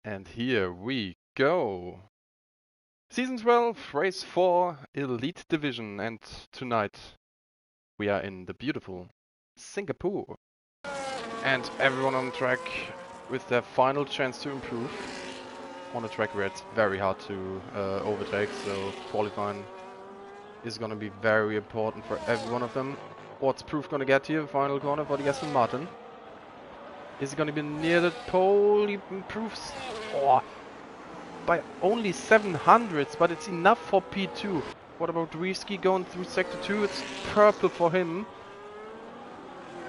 And here we go. Season 12, Race 4, Elite Division. And tonight we are in the beautiful Singapore. And everyone on track with their final chance to improve. On a track where it's very hard to overtake, so qualifying is going to be very important for every one of them. What's Proof going to get here? Final corner for the Aston Martin. Is he going to be near the pole? He improves by only 700s, but it's enough for P2. What about Rivski going through sector 2? It's purple for him.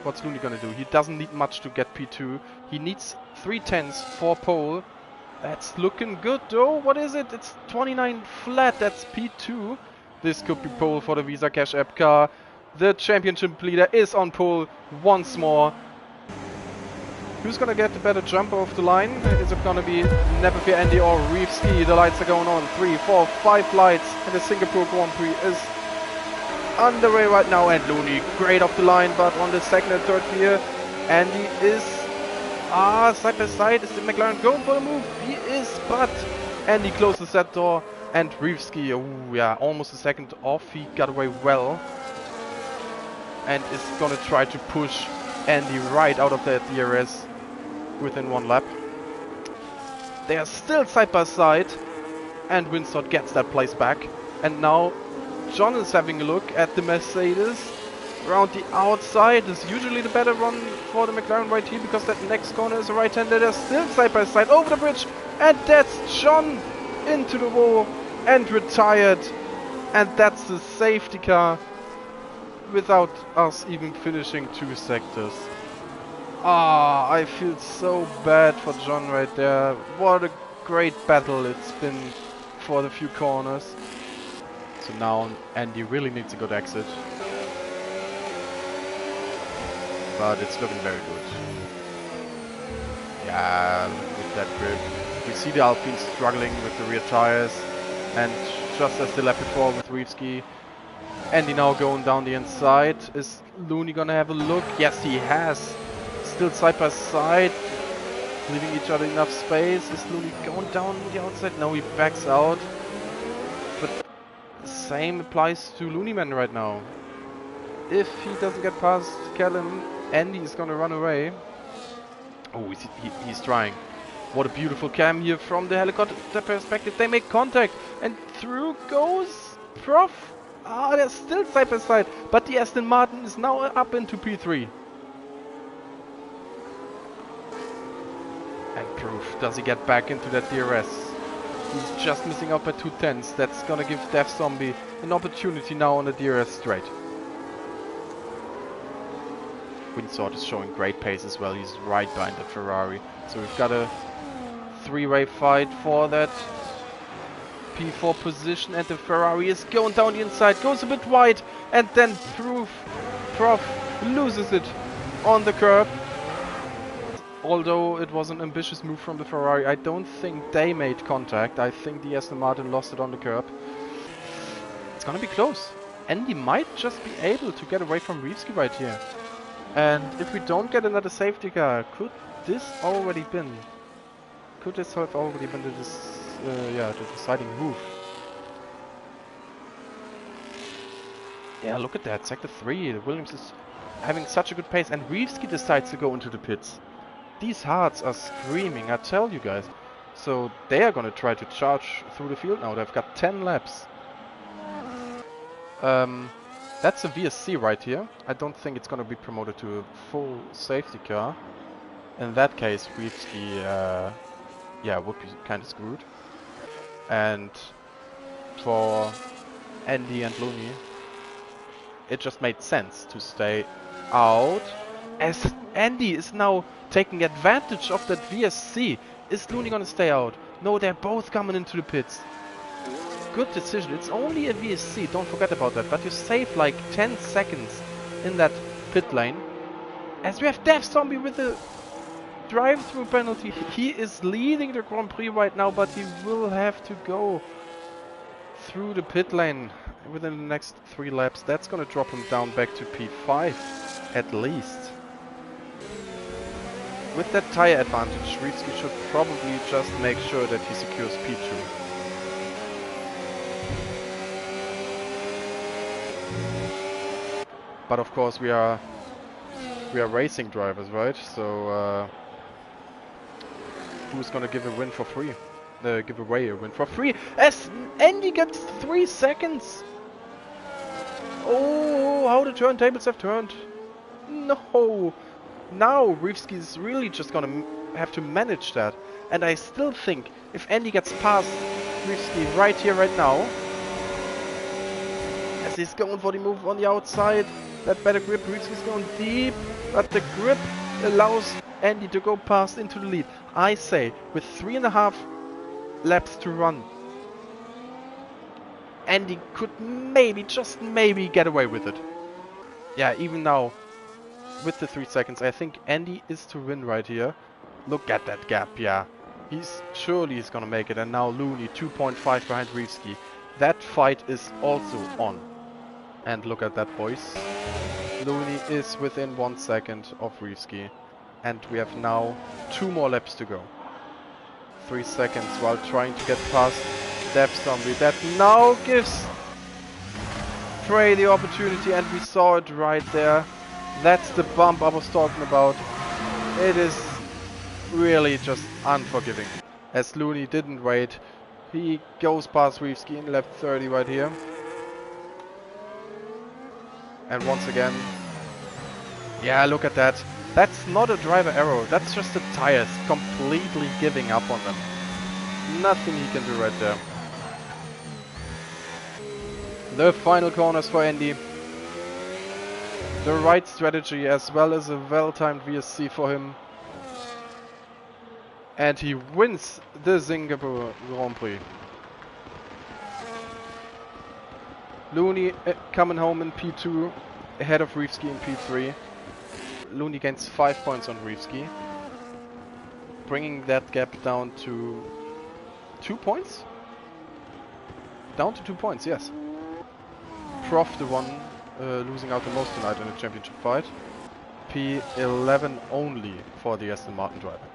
What's Looney gonna do? He doesn't need much to get P2. He needs 3/10 for pole. That's looking good though. What is it? It's 29 flat. That's P2. This could be pole for the Visa Cash App car. The championship leader is on pole once more. Who's gonna get the better jump off the line? Is it gonna be Never Fear Andy or Rivski? The lights are going on. 3, 4, 5 lights. And the Singapore Grand Prix is underway right now. And Looney, great off the line, but on the second and third gear. Andy is side by side. Is the McLaren going for the move? He is, but Andy closes that door. And Rivski, oh yeah, almost a second off. He got away well. And is gonna try to push Andy right out of that DRS within one lap. They are still side by side, and Winston gets that place back. And now John is having a look at the Mercedes around the outside. Is usually the better run for the McLaren right here, because that next corner is a right-hander. They're still side by side over the bridge, and that's John into the wall and retired. And that's the safety car without us even finishing 2 sectors. I feel so bad for John right there. What a great battle it's been for the few corners. So now Andy really needs a good exit. But it's looking very good. Yeah, with that grip. We see the Alpine struggling with the rear tires. And just as the lap before with Rivski, Andy now going down the inside. Is Looney gonna have a look? Yes, he has. Still side by side, leaving each other enough space. Is Looney going down the outside? No, he backs out. But the same applies to Looneyman right now. If he doesn't get past Callum, Andy is gonna run away. Oh, he's trying. What a beautiful cam here from the helicopter perspective. They make contact, and through goes Prof. They're still side by side, but the Aston Martin is now up into P3. And Proof, does he get back into that DRS? He's just missing out by 2/10. That's gonna give Death Zombie an opportunity now on the DRS straight. Windsor is showing great pace as well. He's right behind the Ferrari. So we've got a 3-way fight for that P4 position, and the Ferrari is going down the inside, goes a bit wide, and then Prof loses it on the curb. Although it was an ambitious move from the Ferrari, I don't think they made contact. I think the Aston Martin lost it on the curb. It's gonna be close. Andy might just be able to get away from Rivski right here. And if we don't get another safety car, could this have already been the deciding move? Yeah, look at that, sector 3. Williams is having such a good pace, and Rivski decides to go into the pits. These hearts are screaming, I tell you guys. So they are gonna try to charge through the field now. They've got 10 laps. That's a VSC right here. I don't think it's gonna be promoted to a full safety car. In that case, Rivski, would be kind of screwed. And for Andy and Looney, it just made sense to stay out, as Andy is now taking advantage of that VSC. Is Looney gonna stay out? No, they're both coming into the pits. Good decision. It's only a VSC, don't forget about that. But you save like 10 seconds in that pit lane. As we have Death Zombie with the drive-through penalty. He is leading the Grand Prix right now, but he will have to go through the pit lane within the next 3 laps. That's gonna drop him down back to P5 at least. with that tire advantage, Rivski should probably just make sure that he secures P2. But of course we are racing drivers, right? So who's gonna give a win for free? Give away a win for free as Andy gets 3 seconds. Oh, how the turntables have turned. No. Now Rivski is really just gonna have to manage that. And I still think if Andy gets past Rivski right here, right now, as he's going for the move on the outside, that better grip, Rivski's going deep, but the grip allows Andy to go past into the lead. I say, with 3.5 laps to run, Andy could maybe, just maybe, get away with it. Yeah, even now, with the 3 seconds, I think Andy is to win right here. Look at that gap, yeah. Surely he's gonna make it, and now Looney 2.5 behind Rivski. That fight is also on. And look at that, boys. Looney is within 1 second of Rivski. And we have now 2 more laps to go. 3 seconds while trying to get past Dev Zombie. That now gives Frey the opportunity, and we saw it right there. That's the bump I was talking about. It is really just unforgiving. As Looney didn't wait, he goes past Rivski in lap 30 right here. And once again, yeah, look at that. That's not a driver error, that's just the tires completely giving up on them. Nothing he can do right there. The final corners for Andy. The right strategy as well as a well-timed VSC for him. And he wins the Singapore Grand Prix. Looney coming home in P2, ahead of Rivski in P3. Looney gains 5 points on Rivski, bringing that gap down to 2 points? Down to 2 points, yes. Prof the one losing out the most tonight in the championship fight. P11 only for the Aston Martin driver.